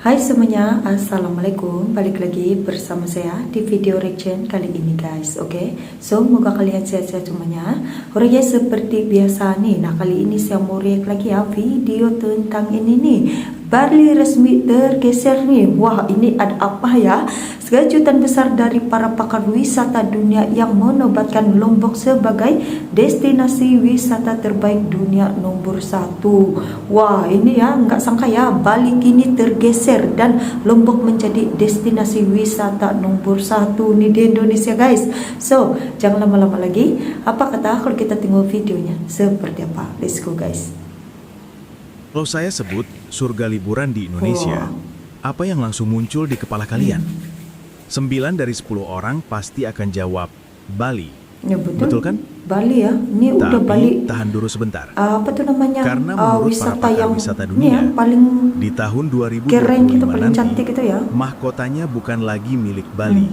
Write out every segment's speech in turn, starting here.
Hai semuanya, assalamualaikum. Balik lagi bersama saya di video reaction kali ini guys. Oke, so semoga kalian sehat-sehat semuanya. Oke guys, seperti biasa nih. Nah kali ini saya mau react lagi ya video tentang ini nih, Bali resmi tergeser nih. Wah, ini ada apa ya? Kejutan besar dari para pakar wisata dunia yang menobatkan Lombok sebagai destinasi wisata terbaik dunia nomor 1. Wah, ini ya nggak sangka ya, Bali kini tergeser dan Lombok menjadi destinasi wisata nomor 1 nih di Indonesia guys. So, jangan lama-lama lagi. Apa kata kalau kita tengok videonya seperti apa? Let's go guys. Kalau saya sebut surga liburan di Indonesia, apa yang langsung muncul di kepala kalian? 9 dari 10 orang pasti akan jawab Bali. Ya betul kan? Bali ya. Ini Tapi udah Bali. tahan dulu sebentar. Apa tuh namanya? Karena menurut wisata para pakar yang wisata ini dunia, ya, paling di tahun keren gitu, 2025 paling nanti, cantik gitu ya. mahkotanya bukan lagi milik Bali.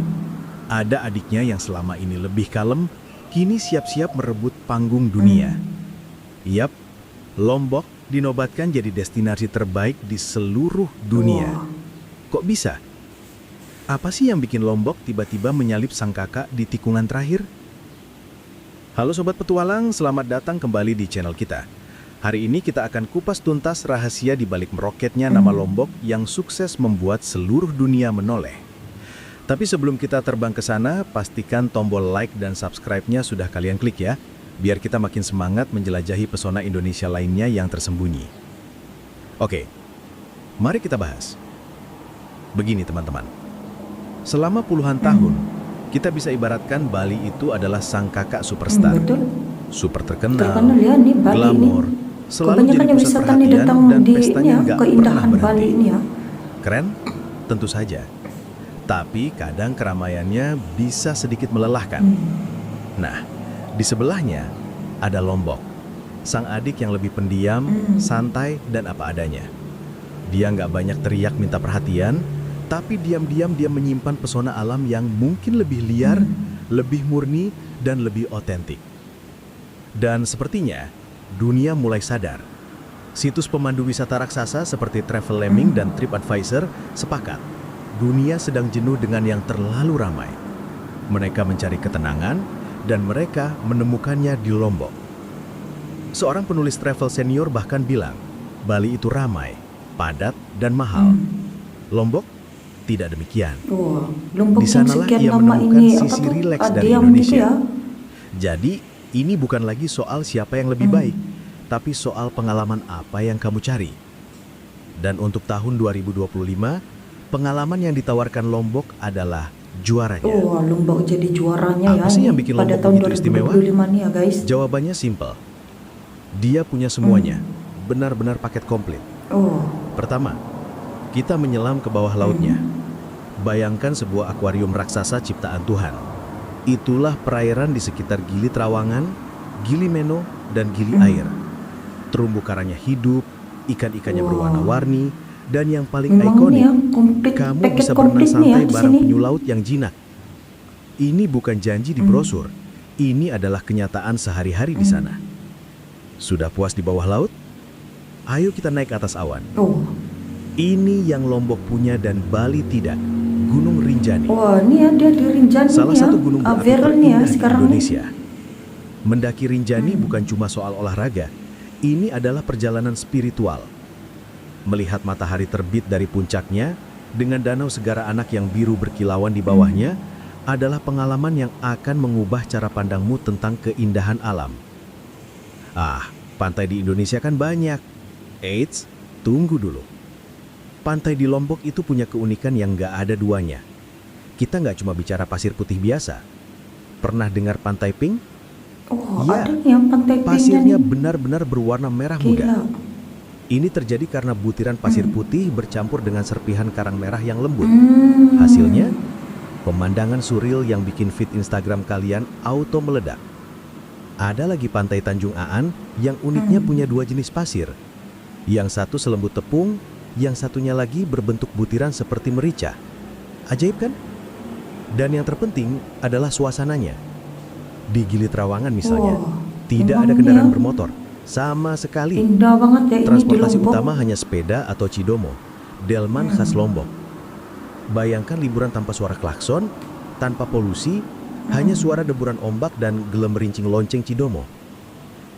Ada adiknya yang selama ini lebih kalem, kini siap-siap merebut panggung dunia. Yap, Lombok dinobatkan jadi destinasi terbaik di seluruh dunia. Kok bisa? Apa sih yang bikin Lombok tiba-tiba menyalip sang kakak di tikungan terakhir? Halo Sobat Petualang, selamat datang kembali di channel kita. Hari ini kita akan kupas tuntas rahasia di balik meroketnya nama Lombok yang sukses membuat seluruh dunia menoleh. Tapi sebelum kita terbang ke sana, pastikan tombol like dan subscribe-nya sudah kalian klik ya, biar kita makin semangat menjelajahi pesona Indonesia lainnya yang tersembunyi. Oke, mari kita bahas. Begini teman-teman. Selama puluhan tahun, kita bisa ibaratkan Bali itu adalah sang kakak superstar. Betul. Super terkenal, Terkenal ya nih Bali glamor, ini. selalu Kebanyakan jadi yang pusat wisata nih perhatian datang dan di pestanya ini ya, nggak pernah keindahan berhenti. Bali ini ya. Keren? Tentu saja. Tapi kadang keramaiannya bisa sedikit melelahkan. Nah, di sebelahnya ada Lombok. Sang adik yang lebih pendiam, santai, dan apa adanya. Dia nggak banyak teriak minta perhatian, tapi diam-diam dia menyimpan pesona alam yang mungkin lebih liar, lebih murni, dan lebih otentik. Dan sepertinya, dunia mulai sadar. Situs pemandu wisata raksasa seperti Travel Lemming dan TripAdvisor sepakat. Dunia sedang jenuh dengan yang terlalu ramai. Mereka mencari ketenangan, dan mereka menemukannya di Lombok. Seorang penulis travel senior bahkan bilang, Bali itu ramai, padat, dan mahal. Lombok tidak demikian. Lombok Di sanalah sekian ia lama menemukan ini sisi rileks dari diam Indonesia. gitu ya. Jadi, ini bukan lagi soal siapa yang lebih baik, tapi soal pengalaman apa yang kamu cari. Dan untuk tahun 2025, pengalaman yang ditawarkan Lombok adalah juaranya. Lombok jadi juaranya ya. Apa sih yang bikin pada Lombok tahun begitu istimewa? 2025 nih ya guys. Jawabannya simpel. Dia punya semuanya, benar-benar paket komplit. Pertama, kita menyelam ke bawah lautnya. Bayangkan sebuah akuarium raksasa ciptaan Tuhan. Itulah perairan di sekitar Gili Trawangan, Gili Meno, dan Gili Air. Terumbu karangnya hidup, ikan-ikannya berwarna-warni, dan yang paling ikonik, kamu bisa berenang santai bareng penyu laut yang jinak. Ini bukan janji di brosur, ini adalah kenyataan sehari-hari di sana. Sudah puas di bawah laut? Ayo kita naik atas awan. Ini yang Lombok punya dan Bali tidak, Gunung Rinjani. Ini ada di Rinjani Salah ya. satu gunung berapi Viral nih ya terindah di sekarang Indonesia. Mendaki Rinjani bukan cuma soal olahraga, ini adalah perjalanan spiritual. Melihat matahari terbit dari puncaknya, dengan danau Segara Anak yang biru berkilauan di bawahnya, adalah pengalaman yang akan mengubah cara pandangmu tentang keindahan alam. Pantai di Indonesia kan banyak. Eits, tunggu dulu. Pantai di Lombok itu punya keunikan yang nggak ada duanya. Kita nggak cuma bicara pasir putih biasa. Pernah dengar pantai pink? Ya, ada nih yang pantai pasirnya nih. benar-benar berwarna merah muda. Ini terjadi karena butiran pasir putih bercampur dengan serpihan karang merah yang lembut. Hasilnya, pemandangan surreal yang bikin feed Instagram kalian auto meledak. Ada lagi pantai Tanjung Aan yang uniknya punya dua jenis pasir. Yang satu selembut tepung, yang satunya lagi berbentuk butiran seperti merica. Ajaib kan? Dan yang terpenting adalah suasananya. Di Gili Trawangan misalnya, tidak ada kendaraan bermotor, sama sekali. Indah banget ya ini di Transportasi Lombok. utama hanya sepeda atau cidomo. delman khas Lombok. Bayangkan liburan tanpa suara klakson, tanpa polusi, hanya suara deburan ombak dan gelemerincing lonceng Cidomo.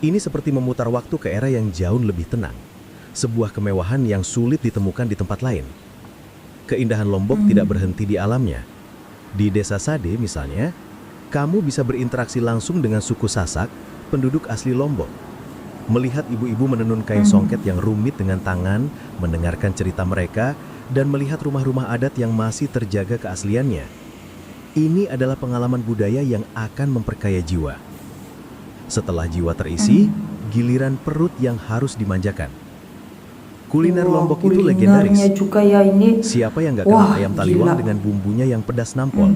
Ini seperti memutar waktu ke era yang jauh lebih tenang. Sebuah kemewahan yang sulit ditemukan di tempat lain. Keindahan Lombok tidak berhenti di alamnya. Di Desa Sade misalnya, kamu bisa berinteraksi langsung dengan suku Sasak, penduduk asli Lombok. Melihat ibu-ibu menenun kain songket yang rumit dengan tangan, mendengarkan cerita mereka, dan melihat rumah-rumah adat yang masih terjaga keasliannya. Ini adalah pengalaman budaya yang akan memperkaya jiwa. Setelah jiwa terisi, giliran perut yang harus dimanjakan. Kuliner Lombok itu legendaris. Kulinernya juga ya ini. Siapa yang gak kenal Wah, ayam taliwang gila. dengan bumbunya yang pedas nampol?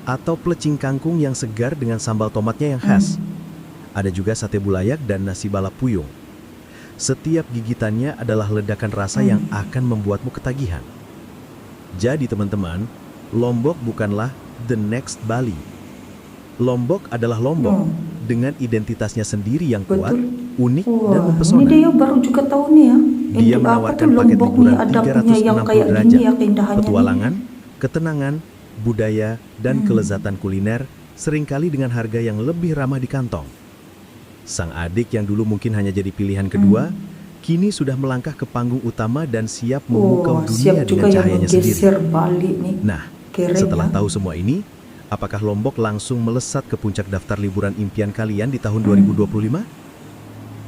Atau plecing kangkung yang segar dengan sambal tomatnya yang khas? Ada juga sate bulayak dan nasi balap puyung. Setiap gigitannya adalah ledakan rasa yang akan membuatmu ketagihan. Jadi teman-teman, Lombok bukanlah the next Bali. Lombok adalah Lombok dengan identitasnya sendiri yang kuat, unik, dan Wah, ini mempesona. dia baru juga tahu nih ya. Dia Apa menawarkan tuh paket Lombok liburan nih ada punya yang 360 kayak derajat, gini ya keindahannya nih. petualangan, ketenangan, budaya, dan kelezatan kuliner, seringkali dengan harga yang lebih ramah di kantong. Sang adik yang dulu mungkin hanya jadi pilihan kedua, kini sudah melangkah ke panggung utama dan siap memukau Wah, dunia siap juga dengan yang cahayanya sendiri. menggeser Bali nih. Nah, Keren setelah ya. tahu semua ini, apakah Lombok langsung melesat ke puncak daftar liburan impian kalian di tahun 2025?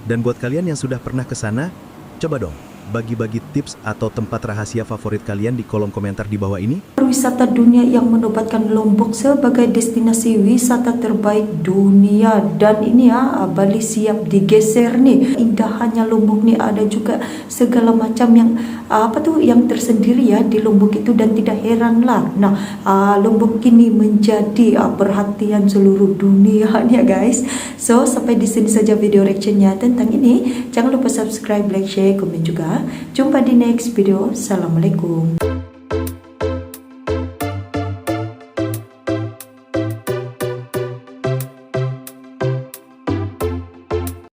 Dan buat kalian yang sudah pernah ke sana, coba dong bagi-bagi tips atau tempat rahasia favorit kalian di kolom komentar di bawah ini. Wisata dunia yang menobatkan Lombok sebagai destinasi wisata terbaik dunia. Dan ini ya, Bali siap digeser nih. Indahannya Lombok nih ada juga segala macam yang apa tuh yang tersendiri ya di Lombok itu, dan tidak heran lah. Nah, Lombok kini menjadi perhatian seluruh dunia ya guys. So, sampai di sini saja video reactionnya tentang ini. Jangan lupa subscribe, like, share, komen juga. Jumpa di next video. Assalamualaikum.